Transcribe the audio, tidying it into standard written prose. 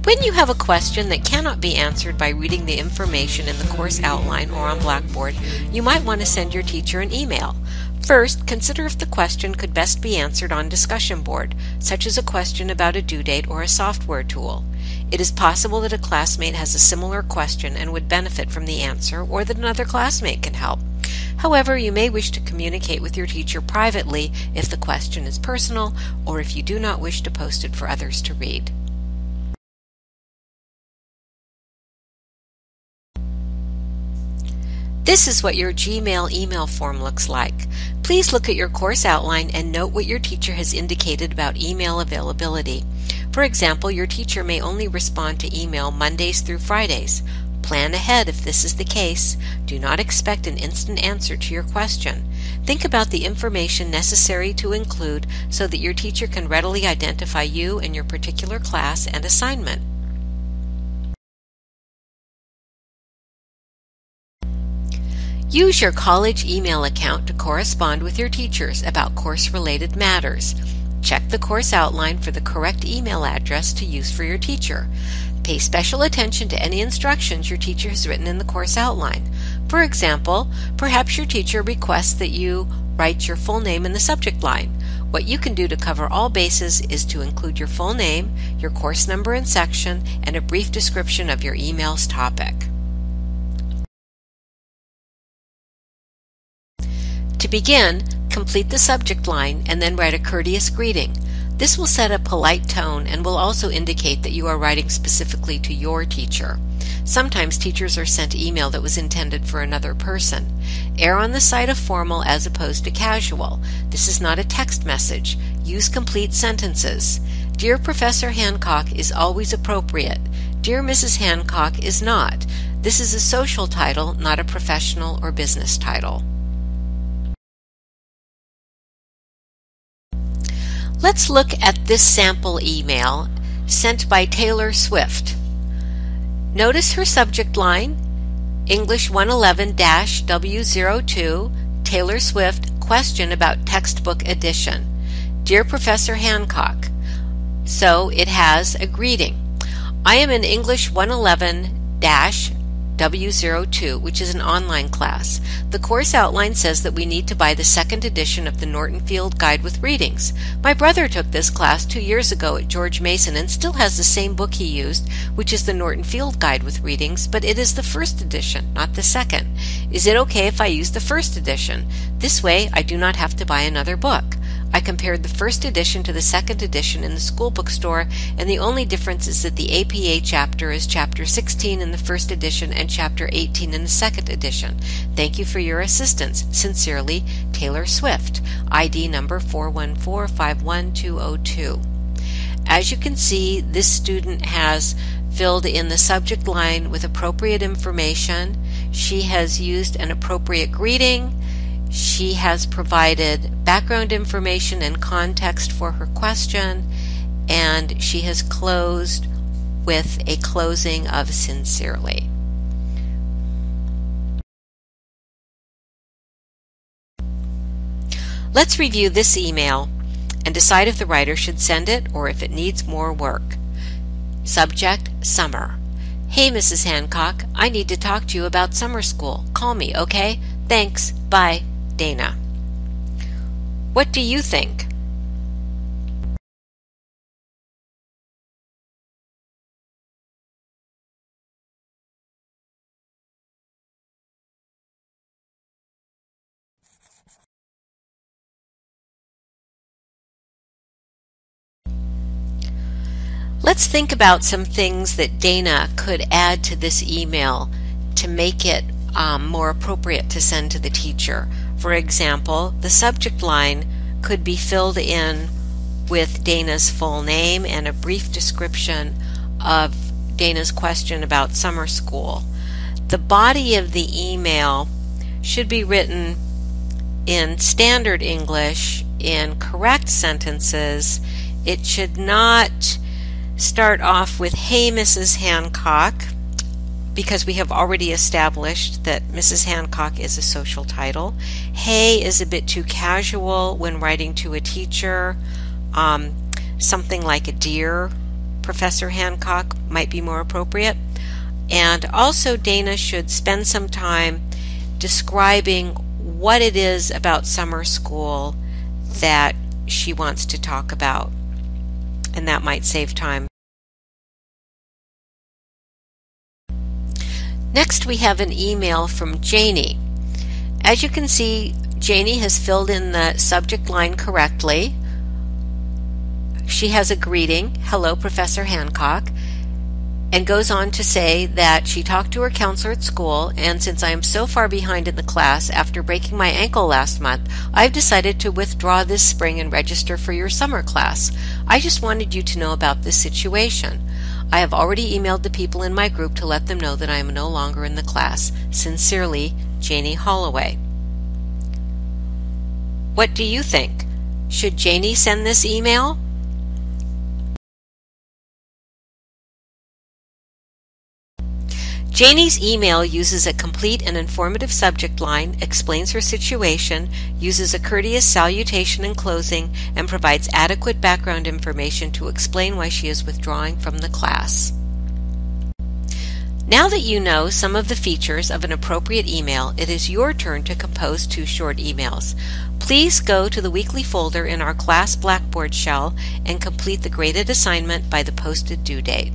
When you have a question that cannot be answered by reading the information in the course outline or on Blackboard, you might want to send your teacher an email. First, consider if the question could best be answered on discussion board, such as a question about a due date or a software tool. It is possible that a classmate has a similar question and would benefit from the answer, or that another classmate can help. However, you may wish to communicate with your teacher privately if the question is personal, or if you do not wish to post it for others to read. This is what your Gmail email form looks like. Please look at your course outline and note what your teacher has indicated about email availability. For example, your teacher may only respond to email Mondays through Fridays. Plan ahead if this is the case. Do not expect an instant answer to your question. Think about the information necessary to include so that your teacher can readily identify you and your particular class and assignment. Use your college email account to correspond with your teachers about course-related matters. Check the course outline for the correct email address to use for your teacher. Pay special attention to any instructions your teacher has written in the course outline. For example, perhaps your teacher requests that you write your full name in the subject line. What you can do to cover all bases is to include your full name, your course number and section, and a brief description of your email's topic. To begin, complete the subject line and then write a courteous greeting. This will set a polite tone and will also indicate that you are writing specifically to your teacher. Sometimes teachers are sent email that was intended for another person. Err on the side of formal as opposed to casual. This is not a text message. Use complete sentences. Dear Professor Hancock is always appropriate. Dear Mrs. Hancock is not. This is a social title, not a professional or business title. Let's look at this sample email sent by Taylor Swift. Notice her subject line, English 111-W02, Taylor Swift, question about textbook edition. Dear Professor Hancock. So it has a greeting. I am in English 111-W02, which is an online class. The course outline says that we need to buy the second edition of the Norton Field Guide with Readings. My brother took this class 2 years ago at George Mason and still has the same book he used, which is the Norton Field Guide with Readings, but it is the first edition, not the second. Is it okay if I use the first edition? This way, I do not have to buy another book. I compared the first edition to the second edition in the school bookstore, and the only difference is that the APA chapter is chapter 16 in the first edition and chapter 18 in the second edition. Thank you for your assistance. Sincerely, Taylor Swift, ID number 414-51202. As you can see, this student has filled in the subject line with appropriate information. She has used an appropriate greeting. She has provided background information and context for her question, and she has closed with a closing of sincerely. Let's review this email and decide if the writer should send it or if it needs more work. Subject, summer. Hey, Mrs. Hancock, I need to talk to you about summer school. Call me, okay? Thanks. Bye. Dana. What do you think? Let's think about some things that Dana could add to this email to make it more appropriate to send to the teacher. For example, the subject line could be filled in with Dana's full name and a brief description of Dana's question about summer school. The body of the email should be written in standard English in correct sentences. It should not start off with, "Hey, Mrs. Hancock," because we have already established that Mrs. Hancock is a social title. Hey is a bit too casual when writing to a teacher. Something like a dear Professor Hancock might be more appropriate. And also Dana should spend some time describing what it is about summer school that she wants to talk about, and that might save time. Next, we have an email from Janie. As you can see, Janie has filled in the subject line correctly. She has a greeting, "Hello, Professor Hancock," and goes on to say that she talked to her counselor at school, and since I am so far behind in the class after breaking my ankle last month, I've decided to withdraw this spring and register for your summer class. I just wanted you to know about this situation. I have already emailed the people in my group to let them know that I am no longer in the class. Sincerely, Janie Holloway. What do you think? Should Janie send this email? Janie's email uses a complete and informative subject line, explains her situation, uses a courteous salutation in closing, and provides adequate background information to explain why she is withdrawing from the class. Now that you know some of the features of an appropriate email, it is your turn to compose 2 short emails. Please go to the weekly folder in our class Blackboard shell and complete the graded assignment by the posted due date.